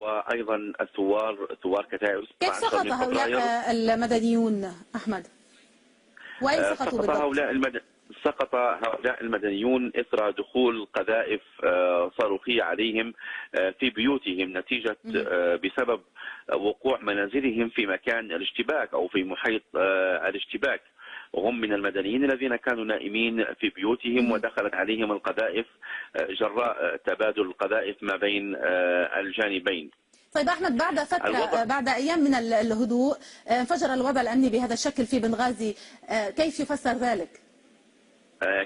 وأيضا ثوار كتائب كيف 17 سقط من فبراير. هؤلاء المدنيون أحمد؟ وأين سقطوا بالضبط؟ سقط هؤلاء المدنيون إثر دخول قذائف صاروخية عليهم في بيوتهم نتيجة بسبب وقوع منازلهم في مكان الاشتباك أو في محيط الاشتباك، وهم من المدنيين الذين كانوا نائمين في بيوتهم ودخلت عليهم القذائف جراء تبادل القذائف ما بين الجانبين. طيب أحمد، بعد فترة، بعد أيام من الهدوء، انفجر الوضع الأمني بهذا الشكل في بنغازي، كيف يفسر ذلك؟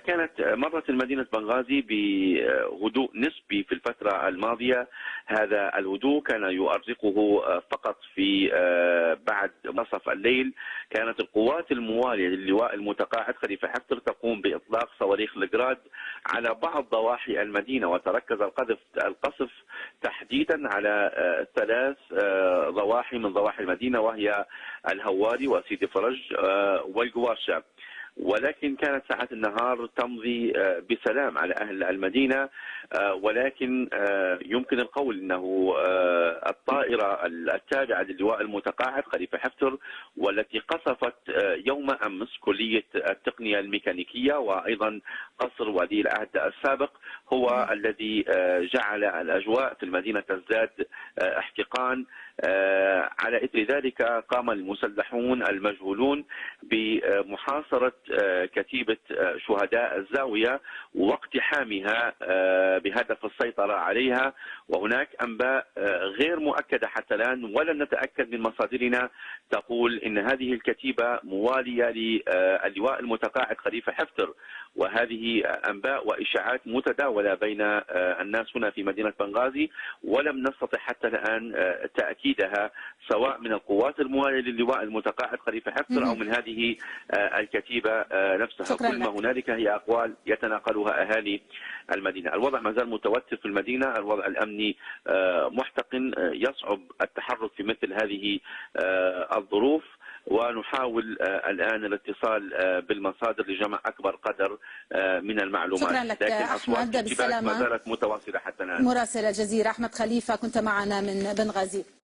كانت مرت مدينة بنغازي بهدوء نسبي في الفترة الماضية. هذا الهدوء كان يؤرقه فقط في بعد منتصف الليل. كانت القوات الموالية للواء المتقاعد خليفة حفتر تقوم بإطلاق صواريخ الجراد على بعض ضواحي المدينة، وتركز القصف تحديدا على 3 ضواحي من ضواحي المدينة، وهي الهواري وسيدي فرج والقوارشة. ولكن كانت ساعات النهار تمضي بسلام على أهل المدينة، ولكن يمكن القول أنه الطائرة التابعة للواء المتقاعد خليفة حفتر والتي قصفت يوم أمس كلية التقنية الميكانيكية وأيضا قصر ولي العهد السابق هو الذي جعل الأجواء في المدينة تزداد احتقان. على إثر ذلك قام المسلحون المجهولون بمحاصرة كتيبة شهداء الزاوية واقتحامها بهدف السيطرة عليها، وهناك أنباء غير مؤكدة حتى الآن ولم نتأكد من مصادرنا تقول إن هذه الكتيبة موالية للواء المتقاعد خليفة حفتر، وهذه أنباء وإشاعات متداولة بين الناس هنا في مدينة بنغازي ولم نستطع حتى الآن تأكيدها سواء من القوات الموالية للواء المتقاعد خليفة حفتر أو من هذه الكتيبة نفسها. كل ما هنالك هي أقوال يتناقلها أهالي المدينة. الوضع ما زال متوتر في المدينة، الوضع الأمني محتقن، يصعب التحرك في مثل هذه الظروف، ونحاول الآن الاتصال بالمصادر لجمع أكبر قدر من المعلومات. شكرا لك لكن أحمد، بالسلامة. ما زالت متواصلة حتى الآن. مراسل الجزيرة أحمد خليفة كنت معنا من بنغازي.